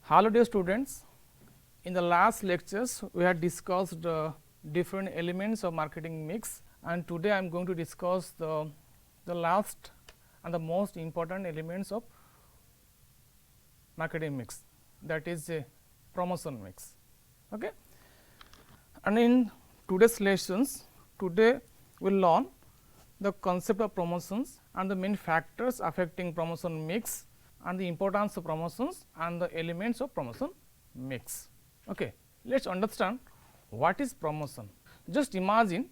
Hello dear students, in the last lectures we had discussed different elements of marketing mix, and today I am going to discuss the last and the most important elements of marketing mix, that is a promotion mix. Okay. And in today's lessons, today we will learn the concept of promotions and the main factors affecting promotion mix and the importance of promotions and the elements of promotion mix. Okay. Let us understand what is promotion. Just imagine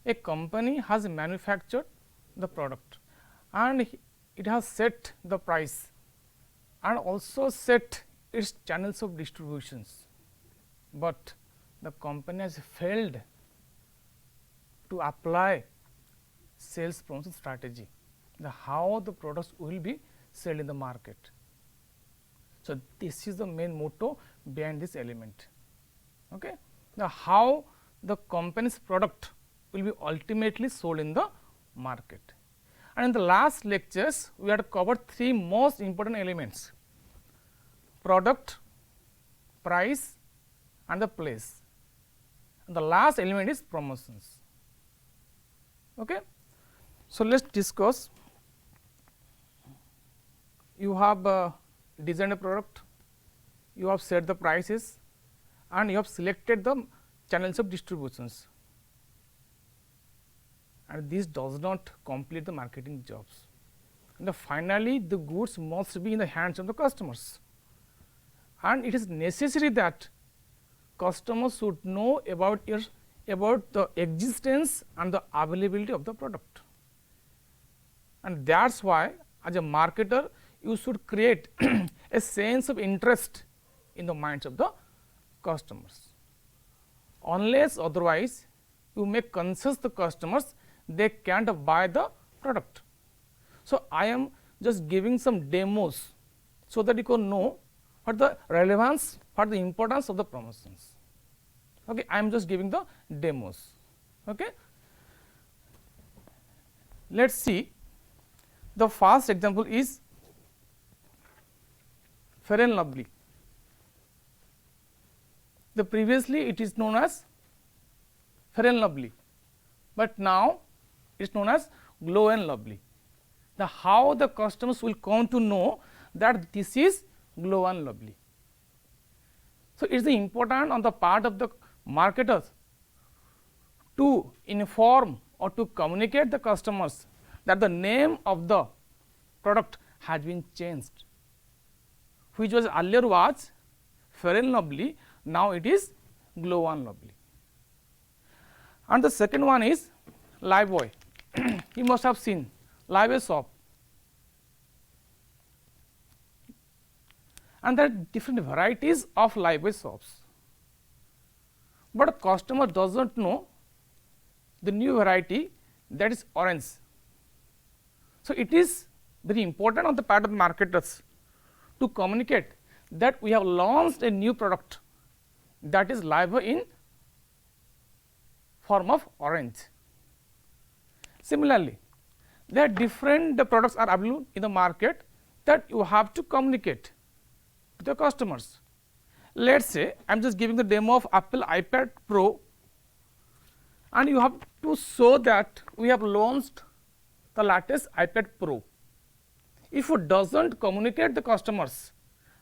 a company has manufactured the product and it has set the price and also set its channels of distributions, but the company has failed to apply sales promotion strategy, how the products will be sold in the market. So, this is the main motto behind this element. Okay. Now, how the company's product will be ultimately sold in the market. And in the last lectures, we had covered three most important elements: product, price and the place. And the last element is promotions. Okay. So, let us discuss. You have designed a product, you have set the prices and you have selected the channels of distributions, and this does not complete the marketing jobs. And finally, the goods must be in the hands of the customers, and it is necessary that customers should know about the existence and the availability of the product. And that is why as a marketer you should create a sense of interest in the minds of the customers. Unless otherwise you make conscious the customers, they can't buy the product. So, I am just giving some demos so that you can know what the relevance, what the importance of the promotions. Okay. I am just giving the demos. Okay. Let us see, the first example is Fair and Lovely. The previously it is known as Fair and Lovely, but now it is known as Glow and Lovely. The how the customers will come to know that this is Glow and Lovely. So, it is important on the part of the marketers to inform or to communicate the customers that the name of the product has been changed, which was earlier was Fair and Lovely, now it is Glow and Lovely. And the second one is Lifebuoy. You must have seen Lifebuoy soap, and there are different varieties of Lifebuoy soaps, but a customer does not know the new variety, that is orange. So, it is very important on the part of the marketers to communicate that we have launched a new product, that is Lifebuoy in form of orange. Similarly, there are different products are available in the market that you have to communicate to the customers. Let us say I am just giving the demo of Apple iPad Pro, and you have to show that we have launched the latest iPad Pro. If it does not communicate the customers,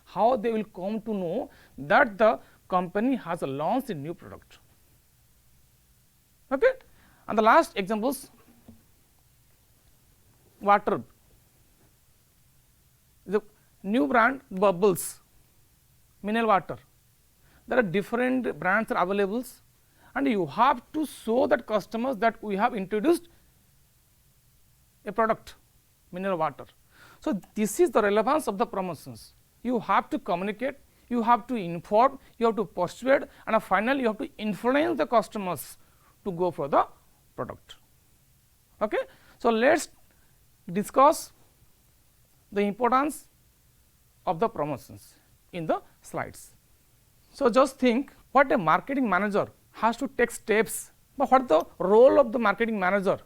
how they will come to know that the company has launched a new product. Okay. And the last examples, water, the new brand Bubbles mineral water. There are different brands are available, and you have to show that customers that we have introduced a product mineral water. So, this is the relevance of the promotions. You have to communicate, you have to inform, you have to persuade, and finally, you have to influence the customers to go for the product. Okay. So, let us discuss the importance of the promotions in the slides. So, just think what a marketing manager has to take steps, but what is the role of the marketing manager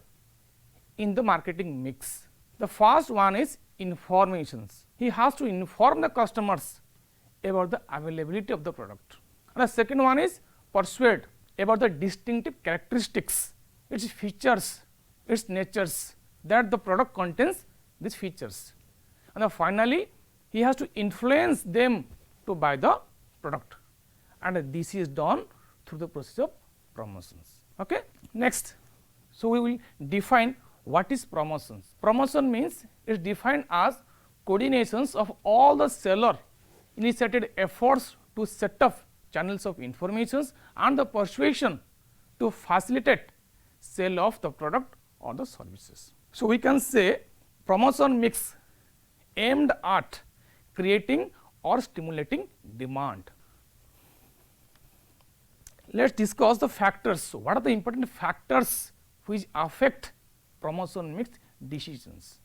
in the marketing mix. The first one is informations. He has to inform the customers about the availability of the product. And the second one is persuade about the distinctive characteristics, its features, its natures, that the product contains these features. And then finally, he has to influence them to buy the product, and this is done through the process of promotions. Okay. Next, so we will define what is promotions. Promotion means it is defined as coordinations of all the seller initiated efforts to set up channels of information and the persuasion to facilitate sale of the product or the services. So, we can say promotion mix aimed at creating or stimulating demand. Let us discuss the factors. So, what are the important factors which affect promotion mix decisions?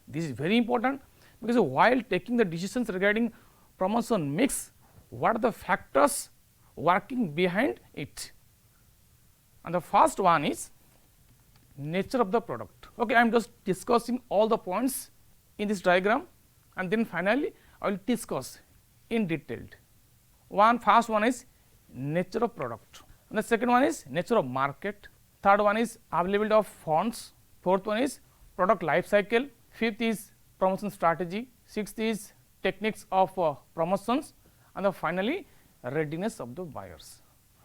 This is very important, because while taking the decisions regarding promotion mix, what are the factors working behind it? And the first one is nature of the product. Okay, I am just discussing all the points in this diagram, and then finally I will discuss in detail. First one is nature of product, and the second one is nature of market, third one is availability of funds, fourth one is product life cycle, fifth is promotion strategy, sixth is techniques of promotions, and finally readiness of the buyers.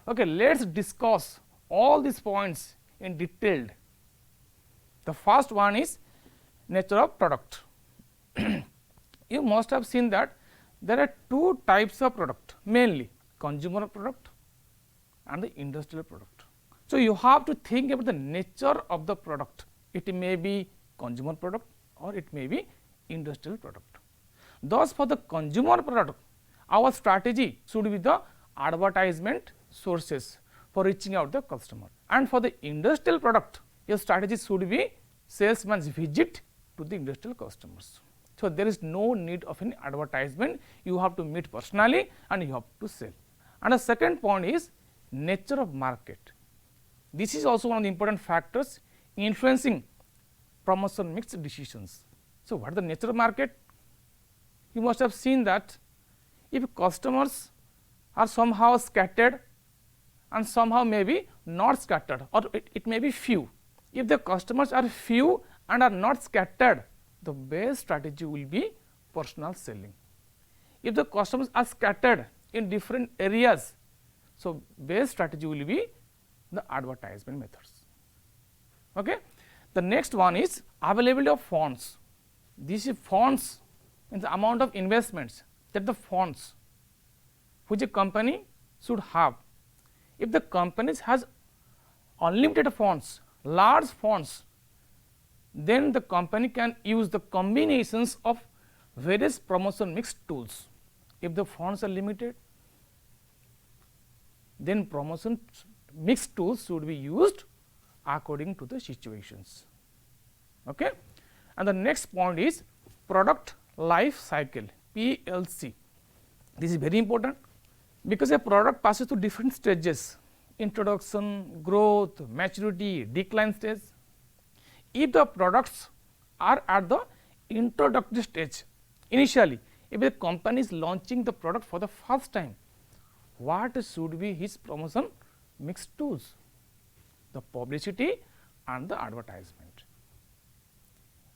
Okay, let us discuss all these points in detail. The first one is nature of product. You must have seen that there are two types of product, mainly consumer product and the industrial product. So, you have to think about the nature of the product. It may be consumer product or it may be industrial product. Thus, for the consumer product, our strategy should be the advertisement sources for reaching out the customer, and for the industrial product, your strategy should be salesman's visit to the industrial customers. So, there is no need of any advertisement, you have to meet personally and you have to sell. And the second point is nature of market. This is also one of the important factors influencing promotion mix decisions. So, what is the nature of market? You must have seen that if customers are somehow scattered and somehow maybe not scattered, or it may be few. If the customers are few and are not scattered, the best strategy will be personal selling. If the customers are scattered in different areas, so best strategy will be the advertisement methods. Okay. The next one is availability of funds. This is funds means the amount of investments that the funds which a company should have. If the company has unlimited funds, large funds, then the company can use the combinations of various promotion mix tools. If the funds are limited, then promotion mix tools should be used according to the situations. Okay. And the next point is product life cycle, PLC. This is very important, because a product passes through different stages: introduction, growth, maturity, decline stage. If the products are at the introductory stage, initially, if a company is launching the product for the first time, what should be his promotion mix tools? The publicity and the advertisement.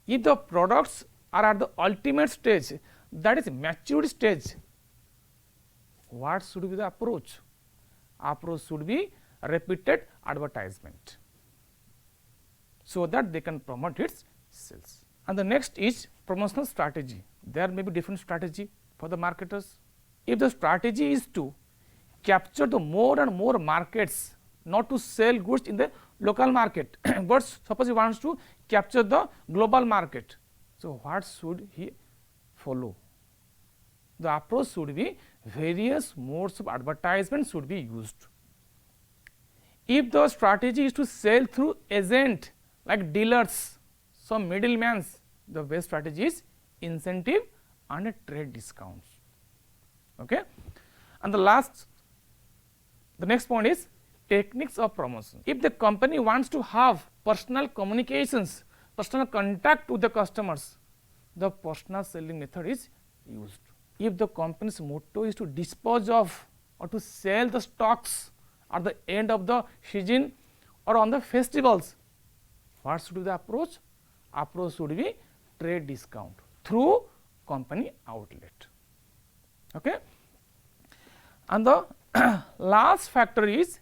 If the products are at the ultimate stage, that is maturity stage, what should be the approach? Approach should be repeated advertisement, so that they can promote its sales. And the next is promotional strategy. There may be different strategy for the marketers. If the strategy is to capture the more and more markets, not to sell goods in the local market, but suppose he wants to capture the global market. So, what should he follow? The approach should be various modes of advertisement should be used. If the strategy is to sell through agent like dealers, some middlemen, the best strategy is incentive and trade discounts. Okay. And the next point is techniques of promotion. If the company wants to have personal communications, personal contact with the customers, the personal selling method is used. if the company's motto is to dispose of or to sell the stocks at the end of the season or on the festivals, what should be the approach? Approach should be trade discount through company outlet. Okay? And the last factor is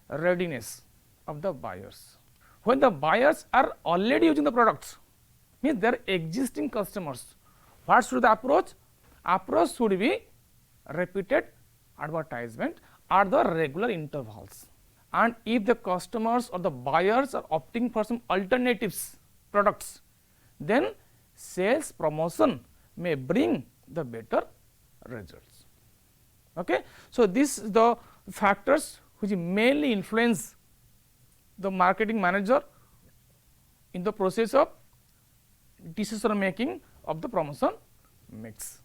readiness of the buyers. When the buyers are already using the products, means they are existing customers, what should the approach? Approach should be repeated advertisement at the regular intervals. And if the customers or the buyers are opting for some alternatives products, then sales promotion may bring the better results. Okay? So, this is the factors which mainly influence the marketing manager in the process of decision making of the promotion mix.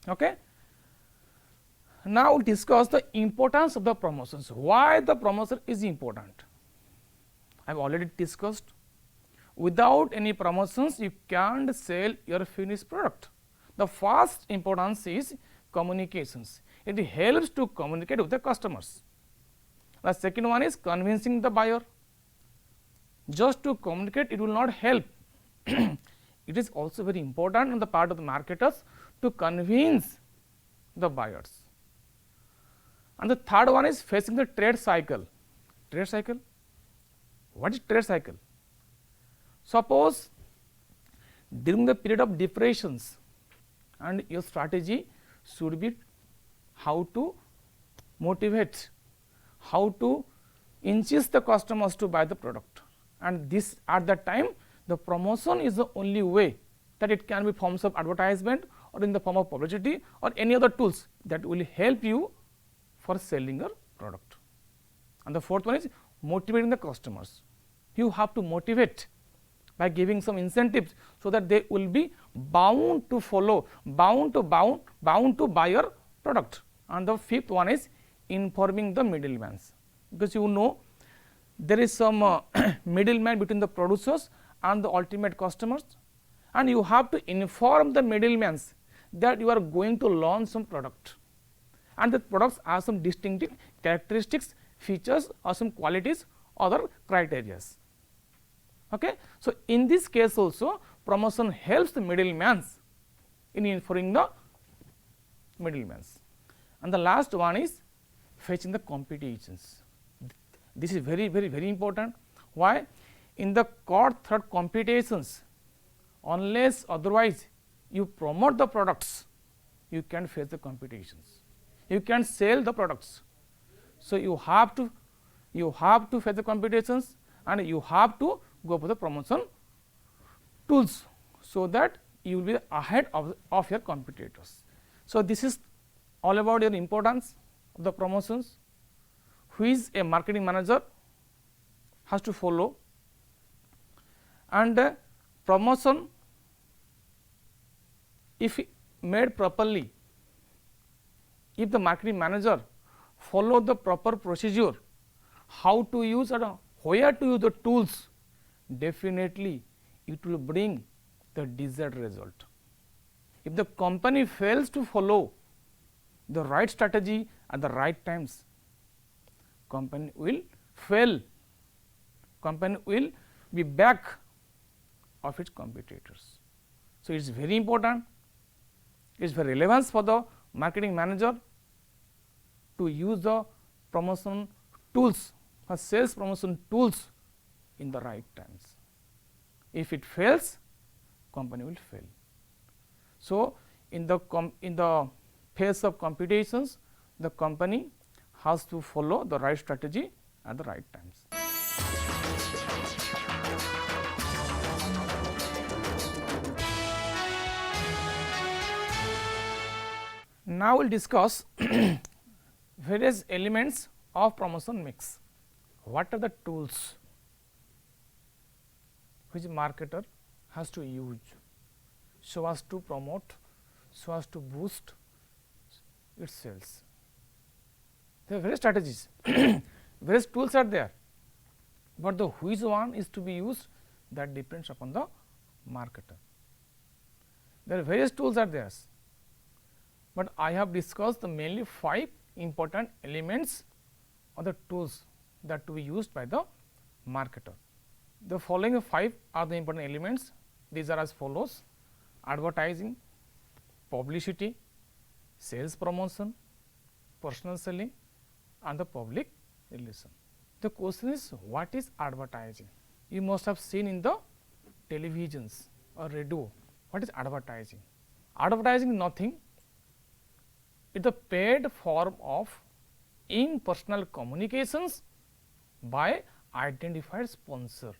Okay? Now, we will discuss the importance of the promotions. Why the promotion is important? I have already discussed. Without any promotions, you can't sell your finished product. The first importance is communications. It helps to communicate with the customers. The second one is convincing the buyer. Just to communicate, it will not help. It is also very important on the part of the marketers to convince the buyers. And the third one is facing the trade cycle. Trade cycle? What is trade cycle? Suppose during the period of depressions, and your strategy should be how to motivate, how to insist the customers to buy the product, and this at that time the promotion is the only way that it can be forms of advertisement or in the form of publicity or any other tools that will help you for selling your product. And the fourth one is motivating the customers. You have to motivate by giving some incentives, so that they will be bound to follow, bound to buy your product. And the fifth one is informing the middlemen, because you know there is some middleman between the producers and the ultimate customers, and you have to inform the middlemen that you are going to launch some product, and the products have some distinctive characteristics, features or some qualities, other criteria. Okay? So, in this case also promotion helps the middlemen in informing the middlemen. And the last one is fetching the competitions. This is very important. Why? In the court third competitions, unless otherwise you promote the products, you can face the competitions, you can sell the products. So, you have to face the competitions, and you have to go for the promotion tools, so that you will be ahead of your competitors. So, this is all about your importance of the promotions, which a marketing manager has to follow. And promotion, if made properly, if the marketing manager follow the proper procedure, how to use or where to use the tools, definitely it will bring the desired result. If the company fails to follow the right strategy at the right times, company will fail, company will be back of its competitors. So, it is very important, it is very relevant for the marketing manager to use the promotion tools or sales promotion tools in the right times. If it fails, company will fail. So, in the phase of competitions, the company has to follow the right strategy at the right times. Now, we will discuss various elements of promotion mix. What are the tools which marketer has to use so as to promote, so as to boost its sales? There are various strategies, various tools are there, but the which one is to be used, that depends upon the marketer. There are various tools are there. but I have discussed the mainly 5 important elements or the tools that to be used by the marketer. The following 5 are the important elements. These are as follows: advertising, publicity, sales promotion, personal selling and the public relation. The question is, what is advertising? You must have seen in the televisions or radio. What is advertising? Advertising is nothing. It is the paid form of impersonal communications by identified sponsor.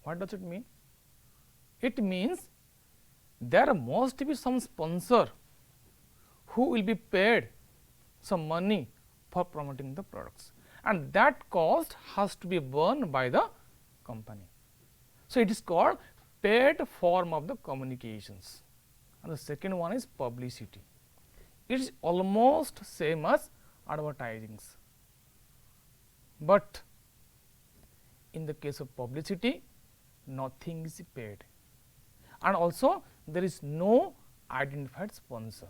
What does it mean? It means there must be some sponsor who will be paid some money for promoting the products, and that cost has to be borne by the company. So, it is called paid form of the communications. And the second one is publicity. It is almost same as advertisings, but in the case of publicity nothing is paid, and also there is no identified sponsor.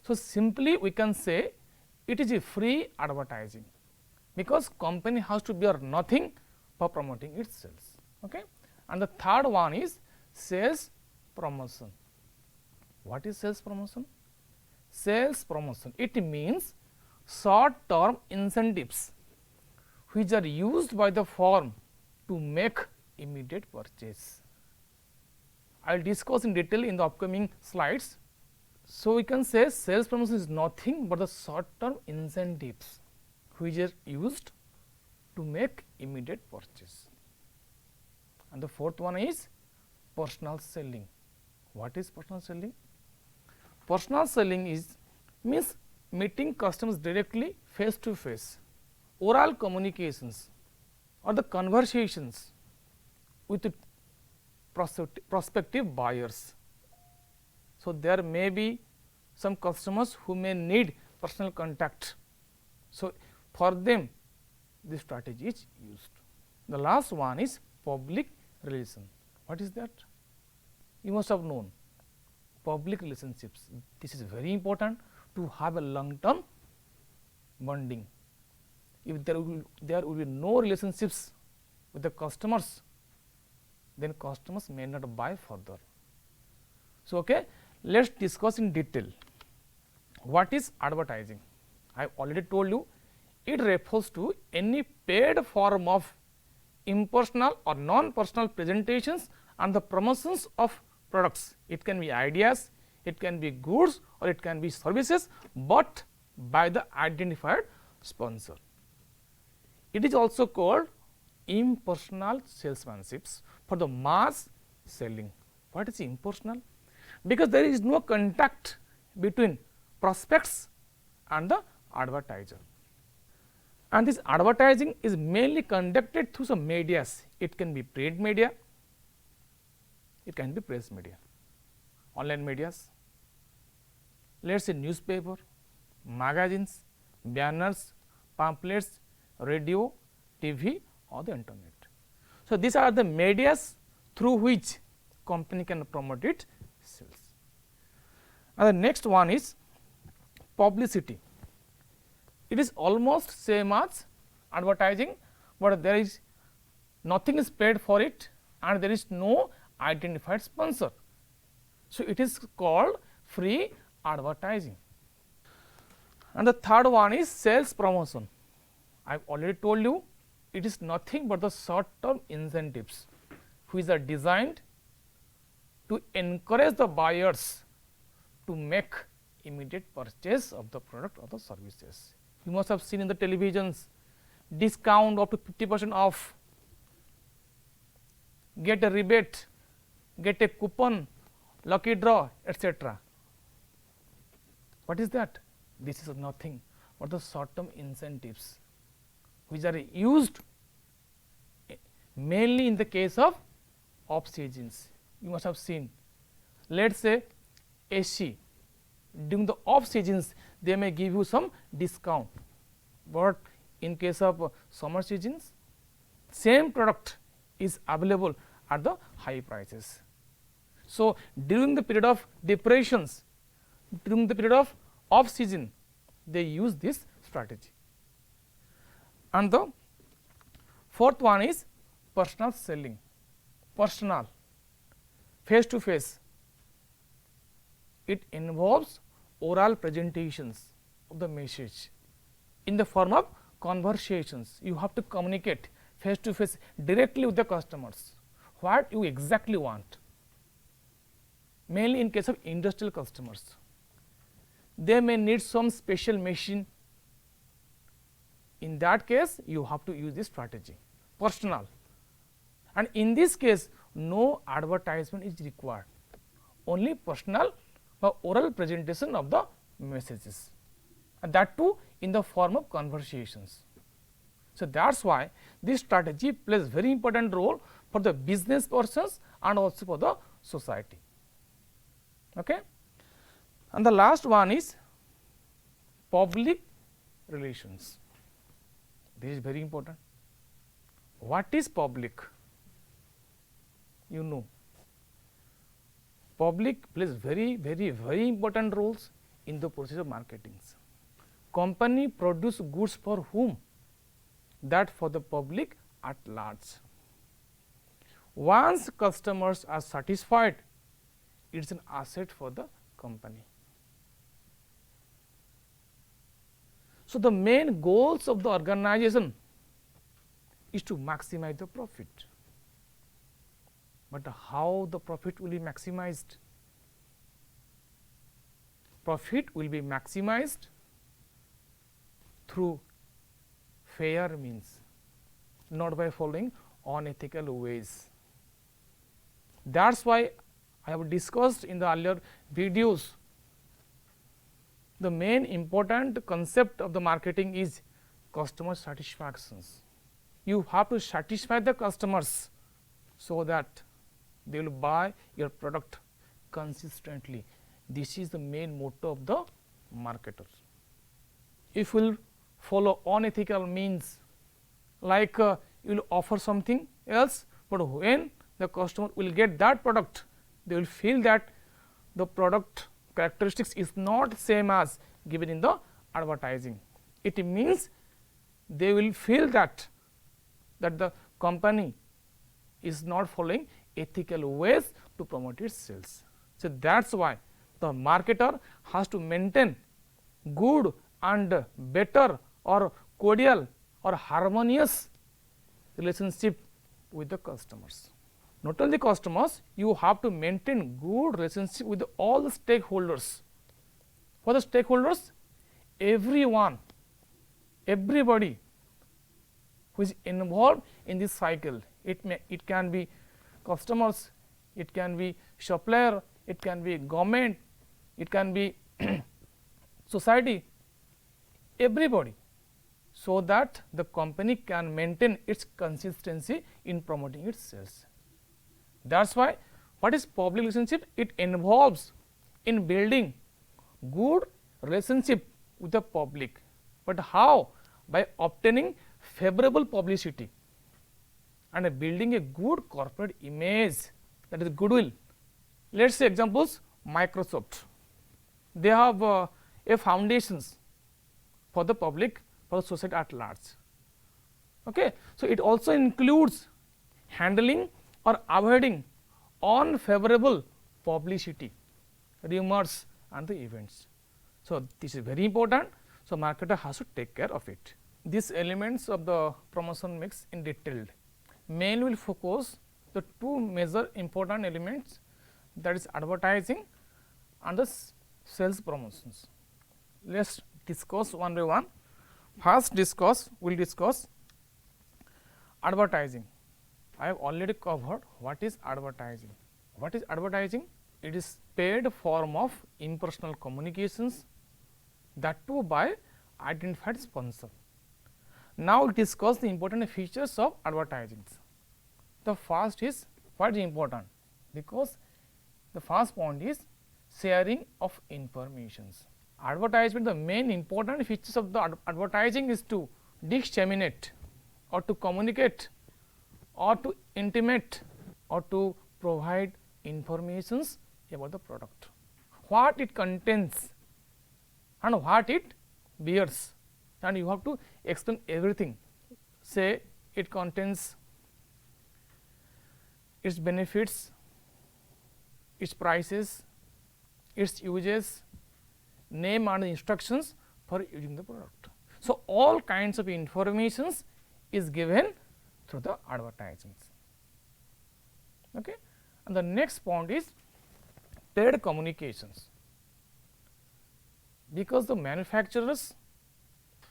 So, simply we can say it is a free advertising, because company has to bear nothing for promoting its sales. Okay? And the third one is sales promotion. What is sales promotion? Sales promotion, it means short term incentives which are used by the firm to make immediate purchase. I will discuss in detail in the upcoming slides. So, we can say sales promotion is nothing but the short term incentives which are used to make immediate purchase. And the fourth one is personal selling. What is personal selling? Personal selling is means meeting customers directly face to face, oral communications or the conversations with the prospective buyers. So, there may be some customers who may need personal contact. So, for them this strategy is used. The last one is public relation. What is that? You must have known public relationships. This is very important to have a long term bonding. If there will be no relationships with the customers, then customers may not buy further. So, okay, let us discuss in detail what is advertising. I have already told you, it refers to any paid form of impersonal or non-personal presentations and the promotions of products. It can be ideas, it can be goods or it can be services, but by the identified sponsor. It is also called impersonal salesmanships for the mass selling. What is impersonal? Because there is no contact between prospects and the advertiser. And this advertising is mainly conducted through some medias. It can be print media, it can be press media, online medias, let us say newspaper, magazines, banners, pamphlets, radio, TV or the internet. So, these are the medias through which company can promote its sales. And the next one is publicity. It is almost same as advertising, but there is nothing is paid for it and there is no identified sponsor. So, it is called free advertising. And the third one is sales promotion. I have already told you, it is nothing but the short term incentives which are designed to encourage the buyers to make immediate purchase of the product or the services. You must have seen in the televisions, discount up to 50% off, get a rebate, get a coupon, lucky draw, etc. What is that? This is nothing but the short term incentives which are used mainly in the case of off seasons. You must have seen, let us say AC, during the off seasons they may give you some discount, but in case of summer seasons same product is available at the high prices. So, during the period of depressions during the period of off season, they use this strategy. And the fourth one is personal selling, personal, face to face. It involves oral presentations of the message in the form of conversations. You have to communicate face to face directly with the customers what you exactly want, mainly in case of industrial customers. They may need some special machine. In that case, you have to use this strategy, personal, and in this case no advertisement is required, only personal or oral presentation of the messages, and that too in the form of conversations. So, that is why this strategy plays very important role for the business persons and also for the society. Okay. And the last one is public relations. This is very important. What is public? You know, public plays very important roles in the process of marketing. Company produce goods for whom? That for the public at large. Once customers are satisfied, it is an asset for the company. So, the main goals of the organization is to maximize the profit, but how the profit will be maximized? Profit will be maximized through fair means, not by following unethical ways. That is why I have discussed in the earlier videos, the main important concept of the marketing is customer satisfactions. You have to satisfy the customers so that they will buy your product consistently. This is the main motto of the marketer. If you will follow unethical means, like you will offer something else, but when the customer will get that product, they will feel that the product characteristics is not same as given in the advertising. It means they will feel that the company is not following ethical ways to promote its sales. So, that is why the marketer has to maintain good and better or cordial or harmonious relationship with the customers. Not only customers, you have to maintain good relationship with all the stakeholders. For the stakeholders, everyone, everybody who is involved in this cycle, it can be customers, it can be supplier, it can be government, it can be society, everybody, so that the company can maintain its consistency in promoting its sales. That is why what is public relationship? It involves in building good relationship with the public, but how? By obtaining favorable publicity and building a good corporate image, that is goodwill. Let us say examples, Microsoft, they have a foundations for the public, for the society at large. Okay. So, it also includes handling or avoiding unfavorable publicity, rumors and the events. So, this is very important. So, marketer has to take care of it. These elements of the promotion mix in detail mainly will focus the two major important elements, that is advertising and the sales promotions. Let us discuss one by one. First we will discuss advertising. I have already covered what is advertising. What is advertising? It is paid form of impersonal communications, that too by identified sponsor. Now, we discuss the important features of advertising. The first is what is important, because the first point is sharing of informations. Advertisement, the main important features of the advertising is to disseminate or to communicate or to intimate or to provide informations about the product. what it contains and what it bears, and you have to explain everything. Say it contains its benefits, its prices, its uses, name and instructions for using the product. So, all kinds of informations is given through the advertisements. Okay. And the next point is paid communications, because the manufacturers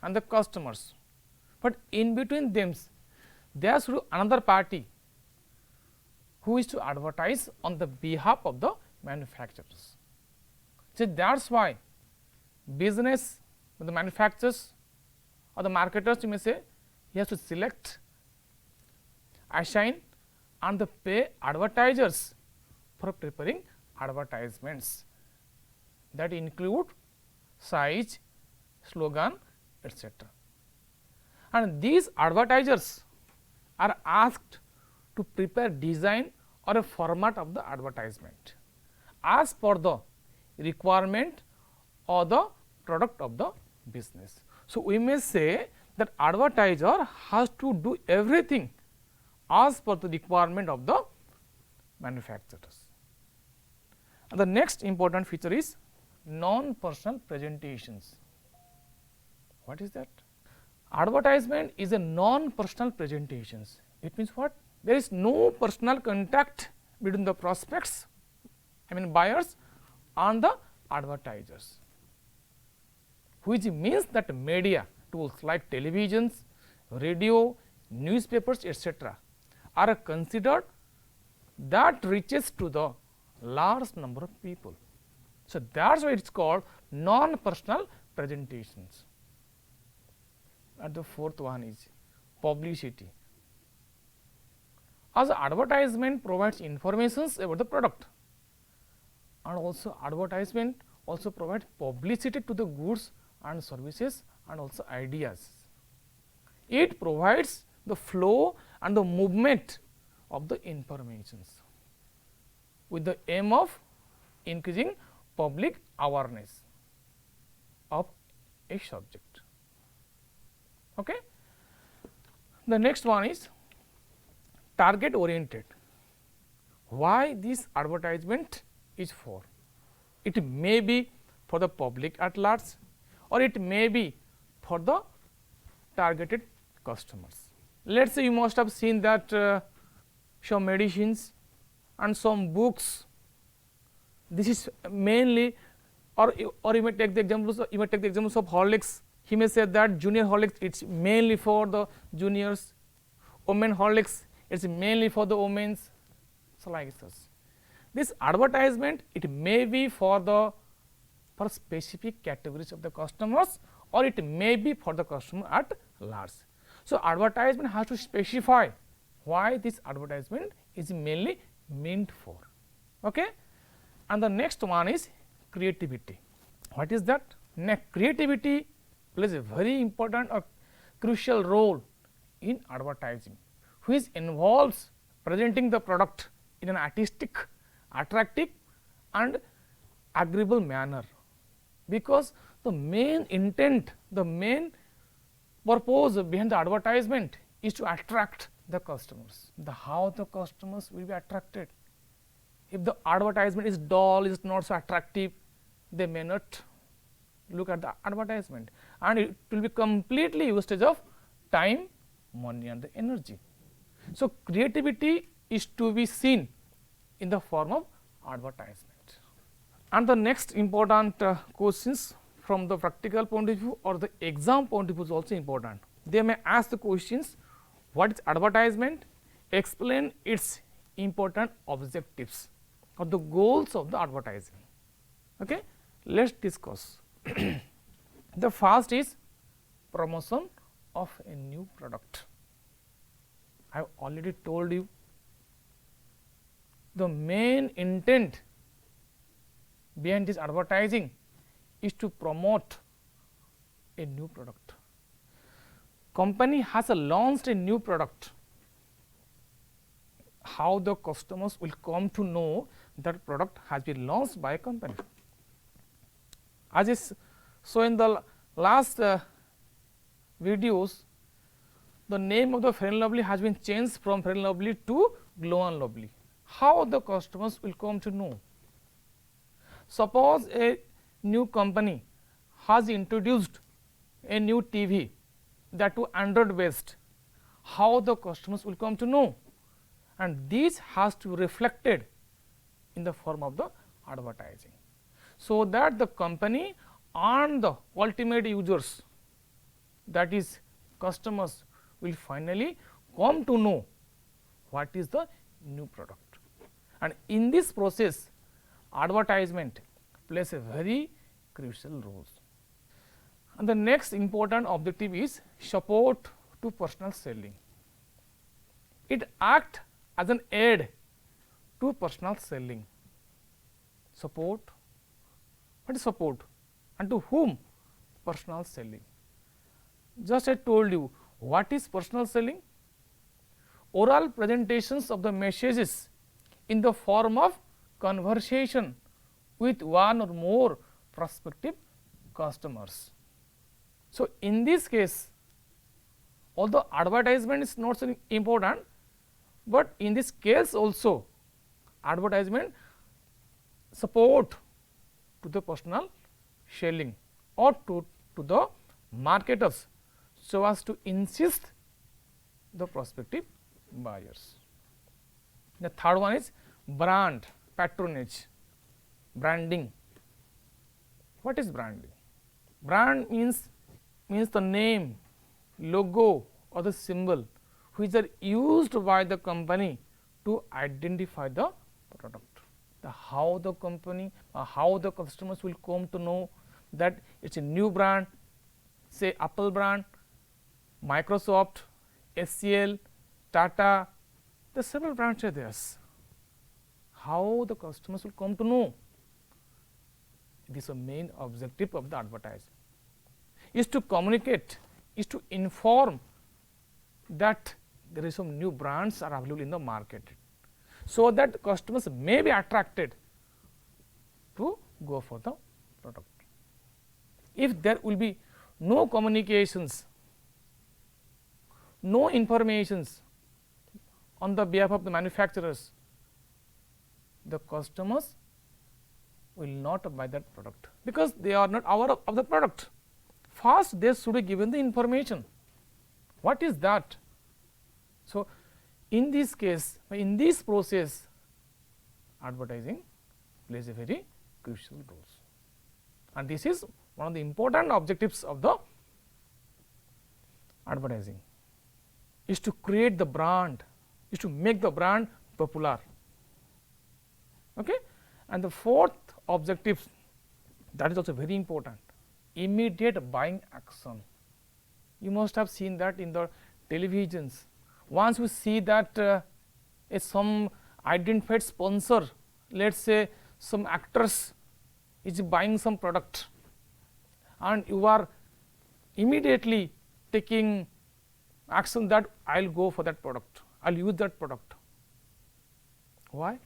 and the customers, but in between them there should be another party who is to advertise on the behalf of the manufacturers. So, that is why business, the manufacturers or the marketers, you may say, he has to select, assign and the pay advertisers for preparing advertisements that include size, slogan, etc. And these advertisers are asked to prepare design or a format of the advertisement as per the requirement or the product of the business. So, we may say that advertiser has to do everything as per the requirement of the manufacturers. And the next important feature is non-personal presentations. What is that? Advertisement is a non-personal presentations. It means what? There is no personal contact between the prospects, I mean buyers, and the advertisers, which means that media tools like televisions, radio, newspapers, etc. are considered that reaches to the large number of people. So, that is why it is called non-personal presentations. And the fourth one is publicity. As advertisement provides informations about the product, and also advertisement also provides publicity to the goods and services and also ideas. It provides the flow and the movement of the informations with the aim of increasing public awareness of a subject. Okay. The next one is target oriented. Why this advertisement is for? It may be for the public at large, or it may be for the targeted customers. Let us say you must have seen that some medicines and some books, this is mainly, or you may take the examples of Horlicks. He may say that junior Horlicks, it is mainly for the juniors, women Horlicks, it is mainly for the women's. So, like this. This advertisement, it may be for specific categories of the customers, or it may be for the customer at large. So, advertisement has to specify why this advertisement is mainly meant for. Okay? And the next one is creativity. What is that? Next, creativity plays a very important or crucial role in advertising, which involves presenting the product in an artistic, attractive and agreeable manner, because the main intent, the main purpose behind the advertisement is to attract the customers. How the customers will be attracted? If the advertisement is dull, is not so attractive, they may not look at the advertisement, and it will be completely wastage of time, money and the energy. So, creativity is to be seen in the form of advertisement. And the next important questions from the practical point of view or the exam point of view is also important. They may ask the questions, what is advertisement? Explain its important objectives or the goals of the advertising. Okay? Let us discuss. The first is promotion of a new product. I have already told you the main intent behind this advertising is to promote a new product. Company has launched a new product. How the customers will come to know that product has been launched by a company? As is so in the last videos, the name of the Fair and Lovely has been changed from Fair and Lovely to Glow and Lovely. How the customers will come to know? Suppose a new company has introduced a new TV, that to Android based, how the customers will come to know? And this has to be reflected in the form of the advertising, so that the company and the ultimate users, that is customers, will finally come to know what is the new product. And in this process, advertisement plays a very crucial role. And the next important objective is support to personal selling. It acts as an aid to personal selling. Support, what is support, and to whom? Personal selling. Just I told you what is personal selling. Oral presentations of the messages in the form of conversation with one or more prospective customers. So, in this case, although advertisement is not so important, but in this case also advertisement support to the personal selling or to the marketers, so as to insist the prospective buyers. The third one is brand patronage, branding. What is branding? Brand means the name, logo or the symbol which are used by the company to identify the product. How the company or how the customers will come to know that it is a new brand, say Apple brand, Microsoft, HCL, Tata, the several brands are there. How the customers will come to know? This is the main objective of the advertising, is to communicate, is to inform that there is some new brands are available in the market, so that customers may be attracted to go for the product. If there will be no communications, no informations on the behalf of the manufacturers, the customers will not buy that product, because they are not aware of the product. First they should be given the information, what is that. So, in this case, in this process, advertising plays a very crucial role, and this is one of the important objectives of the advertising, is to create the brand, is to make the brand popular. Okay? And the fourth objective, that is also very important, immediate buying action. You must have seen that in the televisions. Once we see that some identified sponsor, let us say some actors is buying some product, and you are immediately taking action that I will go for that product, I will use that product. Why?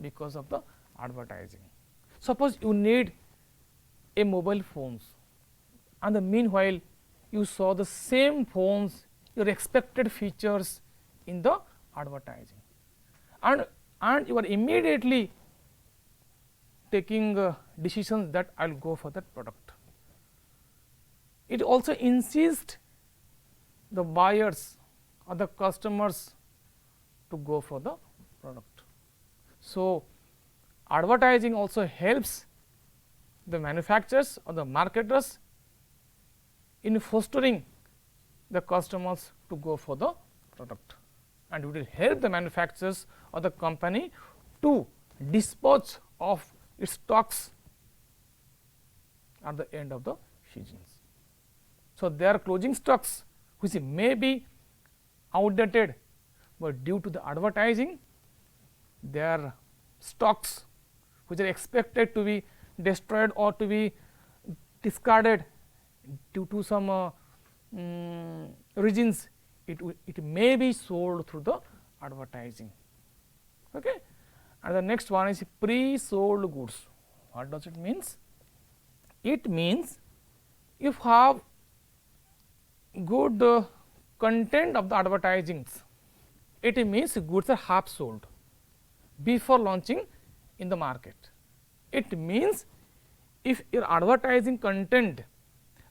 Because of the advertising. Suppose you need a mobile phones, and the meanwhile you saw the same phones, your expected features in the advertising, and you are immediately taking decisions that I will go for that product. It also insists the buyers or the customers to go for the product. So, advertising also helps the manufacturers or the marketers in fostering the customers to go for the product, and it will help the manufacturers or the company to dispose of its stocks at the end of the seasons. So, they are closing stocks which may be outdated, but due to the advertising, their stocks which are expected to be destroyed or to be discarded due to some reasons, it may be sold through the advertising. Okay? And the next one is pre-sold goods. What does it means? It means if have good content of the advertisings, it means goods are half sold before launching in the market. It means if your advertising content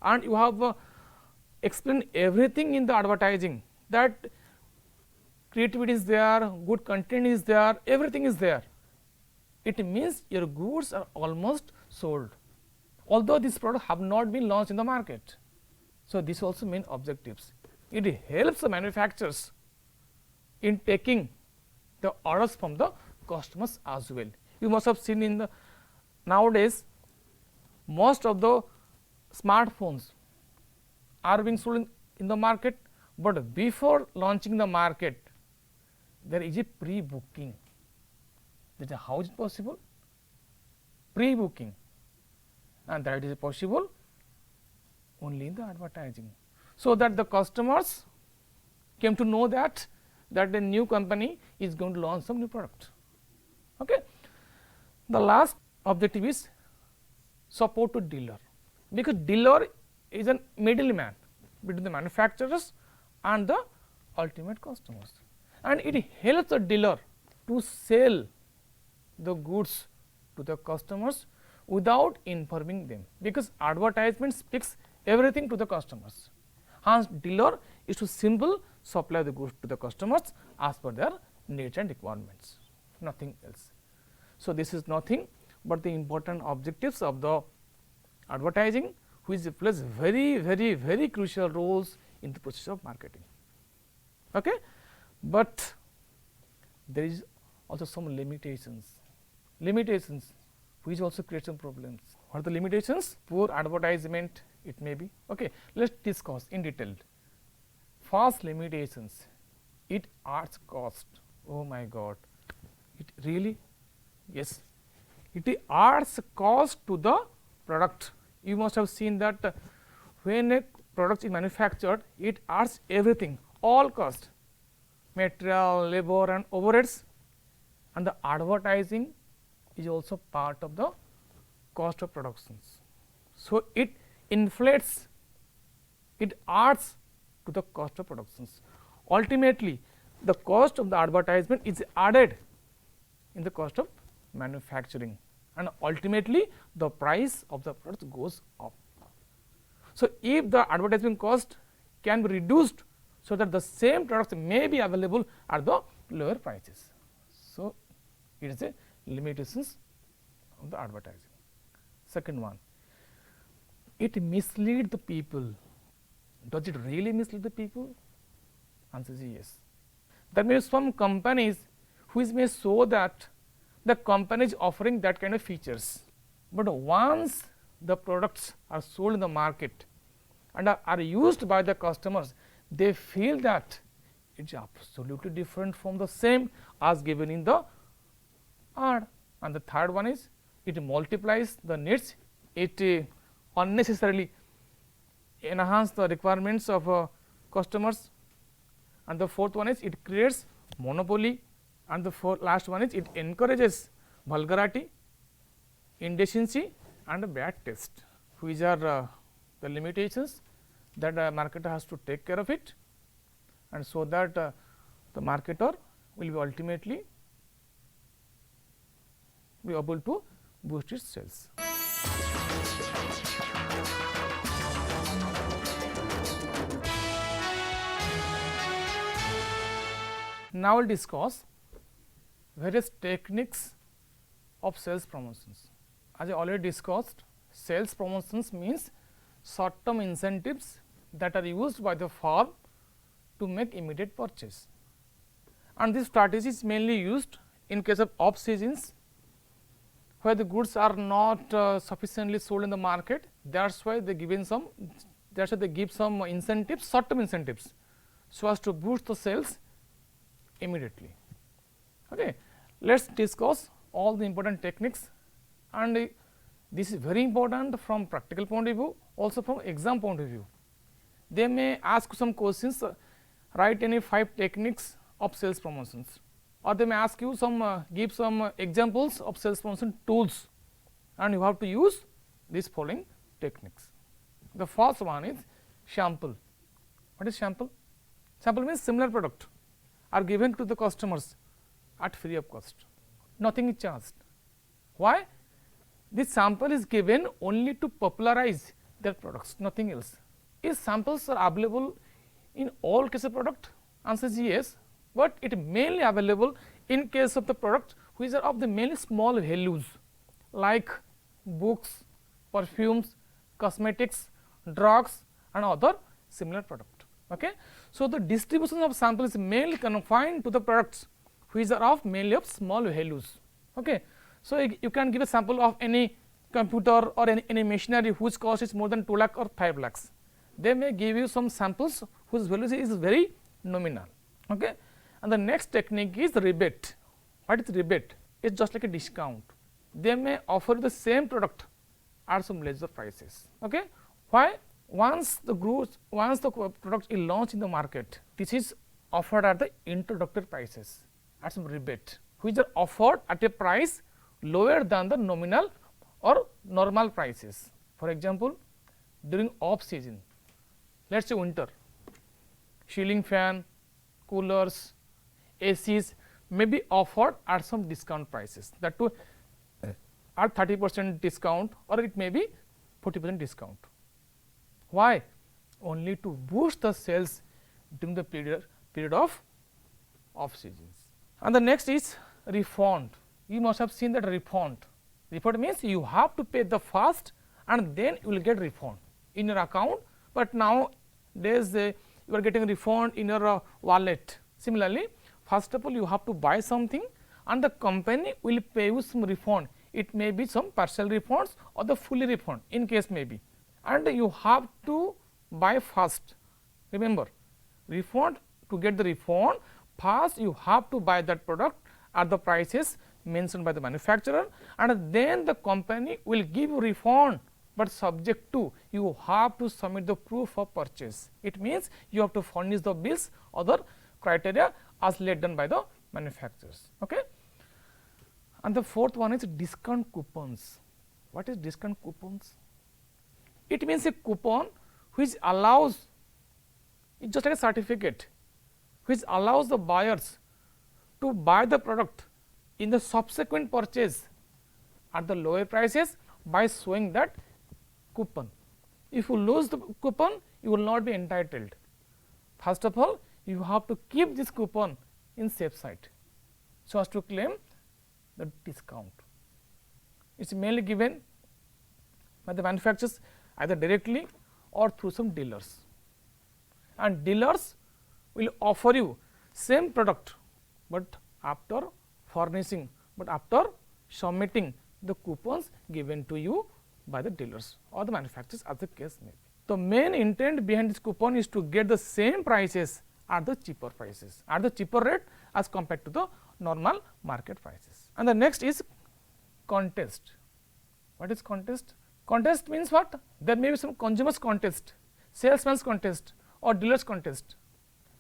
and you have explained everything in the advertising, that creativity is there, good content is there, everything is there, it means your goods are almost sold, although this product have not been launched in the market. So, this also mean objectives. It helps the manufacturers in taking the orders from the customers as well. You must have seen in the nowadays most of the smartphones are being sold in the market, but before launching the market there is a pre-booking. That is how is it possible? Pre-booking, and that is possible only in the advertising, so that the customers came to know that the new company is going to launch some new product. Okay. The last objective is support to dealer, because dealer is a middleman between the manufacturers and the ultimate customers, and it helps the dealer to sell the goods to the customers without informing them, because advertisement speaks everything to the customers. Hence, dealer is to simply supply the goods to the customers as per their needs and requirements, nothing else. So, this is nothing but the important objectives of the advertising, which plays very crucial roles in the process of marketing. Okay? But there is also some limitations which also create some problems. What are the limitations? Poor advertisement, it may be. Okay, let us discuss in detail. First limitations, it adds cost. Oh my God, it really, yes, it adds cost to the product. You must have seen that when a product is manufactured, it adds everything, all cost, material, labor and overheads, and the advertising is also part of the cost of productions. So, it inflates, it adds to the cost of productions. Ultimately, the cost of the advertisement is added in the cost of manufacturing, and ultimately the price of the product goes up. So, if the advertising cost can be reduced, so that the same products may be available at the lower prices. So, it is a limitations of the advertising. Second one, it misleads the people. Does it really mislead the people? Answer is yes. There may be some companies which may show that the company is offering that kind of features, but once the products are sold in the market and are used by the customers, they feel that it is absolutely different from the same as given in the ad. And the third one is it multiplies the needs, it unnecessarily enhance the requirements of customers, and the fourth one is it creates monopoly, and the last one is it encourages vulgarity, indecency and bad taste, which are the limitations that a marketer has to take care of it, and so that the marketer will be ultimately be able to boost its sales. Now, we will discuss various techniques of sales promotions. As I already discussed, sales promotions means short term incentives that are used by the firm to make immediate purchase, and this strategy is mainly used in case of off seasons, where the goods are not sufficiently sold in the market. That is why they give some incentives, short term incentives, so as to boost the sales immediately. Okay. Let us discuss all the important techniques, and this is very important from practical point of view, also from exam point of view. They may ask some questions, write any 5 techniques of sales promotions, or they may ask you some give some examples of sales promotion tools, and you have to use these following techniques. The first one is sample. What is sample? Sample means similar product are given to the customers at free of cost, nothing is charged. Why? This sample is given only to popularize their products, nothing else. If samples are available in all cases of product, answer is yes, but it mainly available in case of the product which are of the mainly small values like books, perfumes, cosmetics, drugs and other similar product. Okay. So, the distribution of sample is mainly confined to the products which are of mainly of small values. Okay. So, you can give a sample of any computer or any machinery whose cost is more than 2 lakh or 5 lakhs. They may give you some samples whose value is very nominal. Okay. And the next technique is rebate. What is rebate? It is just like a discount. They may offer the same product at some lesser prices. Okay. Why? Once the product is launched in the market, this is offered at the introductory prices at some rebate, which are offered at a price lower than the nominal or normal prices. For example, during off season, let us say winter, ceiling fan, coolers, ACs may be offered at some discount prices, that too at 30% discount or it may be 40% discount. Why? Only to boost the sales during the period of off seasons. And the next is refund. You must have seen that refund. Refund means you have to pay the first and then you will get refund in your account, but nowadays you are getting refund in your wallet. Similarly, first of all you have to buy something and the company will pay you some refund. It may be some partial refunds or the fully refund in case may be, and you have to buy first. Remember, refund, to get the refund first you have to buy that product at the prices mentioned by the manufacturer, and then the company will give you refund, but subject to you have to submit the proof of purchase. It means you have to furnish the bills, other criteria as laid down by the manufacturers. Okay. And the fourth one is discount coupons. What is discount coupons? It means a coupon which allows, it is just like a certificate which allows the buyers to buy the product in the subsequent purchase at the lower prices by showing that coupon. If you lose the coupon, you will not be entitled. First of all, you have to keep this coupon in safe side so as to claim the discount. It is mainly given by the manufacturers either directly or through some dealers, and dealers will offer you same product, but after furnishing, but after submitting the coupons given to you by the dealers or the manufacturers as the case may be. The main intent behind this coupon is to get the same prices at the cheaper prices, at the cheaper rate as compared to the normal market prices. And the next is contest. What is contest? Contest means what? There may be some consumers contest, salesman's contest or dealers contest,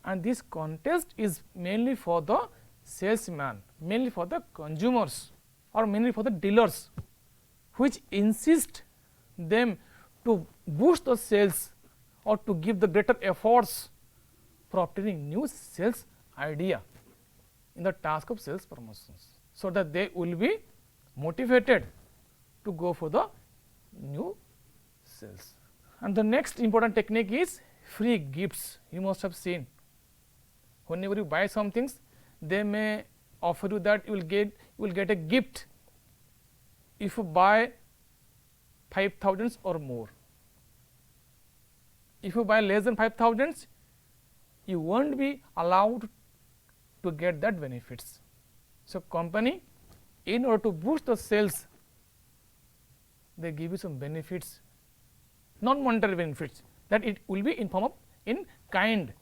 and this contest is mainly for the salesman, mainly for the consumers or mainly for the dealers, which insist them to boost the sales or to give the greater efforts for obtaining new sales idea in the task of sales promotions, so that they will be motivated to go for the new sales. And the next important technique is free gifts. You must have seen, whenever you buy some things, they may offer you that you will get a gift if you buy 5,000 or more. If you buy less than 5,000, you won't be allowed to get that benefits. So, company, in order to boost the sales, they give you some benefits, non monetary benefits, that it will be in form of in kind,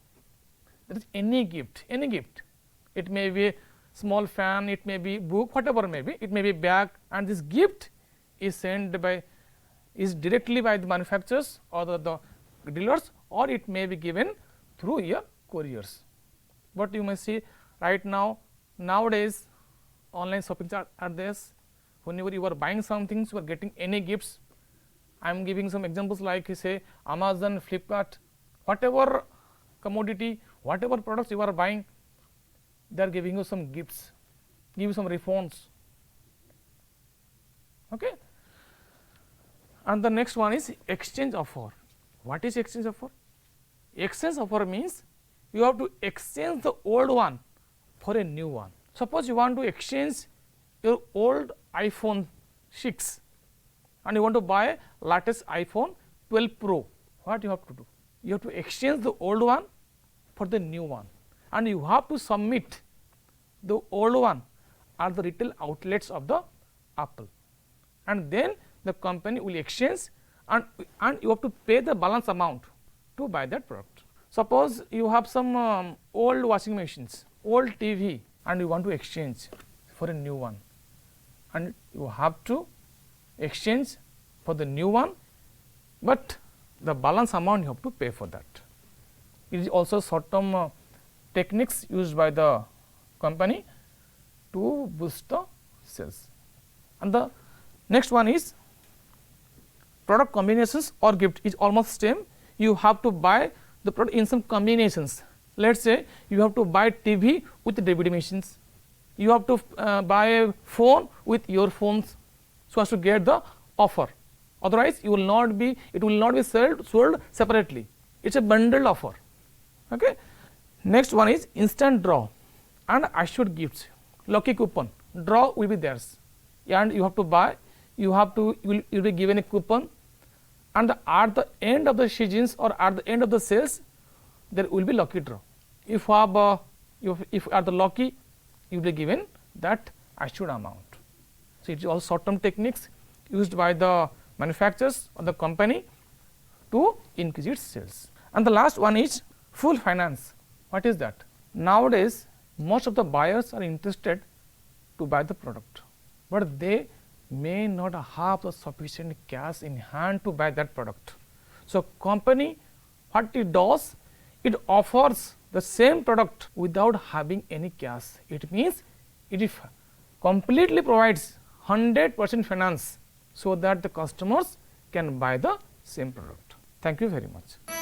that is any gift, it may be small fan, it may be book, whatever may be, it may be bag, and this gift is sent by, is directly by the manufacturers or the dealers, or it may be given through your couriers. But you may see right now, nowadays online shopping are there. Whenever you are buying some things, you are getting any gifts I am giving some examples like say Amazon, Flipkart, whatever commodity, whatever products you are buying, they are giving you some gifts, give you some refunds. Okay. And the next one is exchange offer. What is exchange offer? Exchange offer means you have to exchange the old one for a new one. Suppose you want to exchange your old iPhone 6 and you want to buy latest iPhone 12 Pro. What you have to do? You have to exchange the old one for the new one, and you have to submit the old one at the retail outlets of the Apple, and then the company will exchange, and you have to pay the balance amount to buy that product. Suppose you have some old washing machines, old TV, and you want to exchange for a new one, and you have to exchange for the new one, but the balance amount you have to pay for that. It is also short term techniques used by the company to boost the sales. And the next one is product combinations or gift is almost same. You have to buy the product in some combinations. Let us say you have to buy TV with DVD machines, you have to buy a phone with earphones, so as to get the offer. Otherwise, you will not be, it will not be sold separately. It is a bundled offer. Okay. Next one is instant draw and assured gifts. Lucky coupon, draw will be theirs, and you have to buy. You will be given a coupon, and at the end of the seasons or at the end of the sales, there will be lucky draw. If you have, if you are the lucky, you will be given that assured amount. So it is all short term techniques used by the manufacturers or the company to increase its sales. And the last one is full finance. What is that? Nowadays, most of the buyers are interested to buy the product, but they may not have the sufficient cash in hand to buy that product. So company, what it does, it offers the same product without having any cash. It means it completely provides 100% finance, so that the customers can buy the same product. Thank you very much.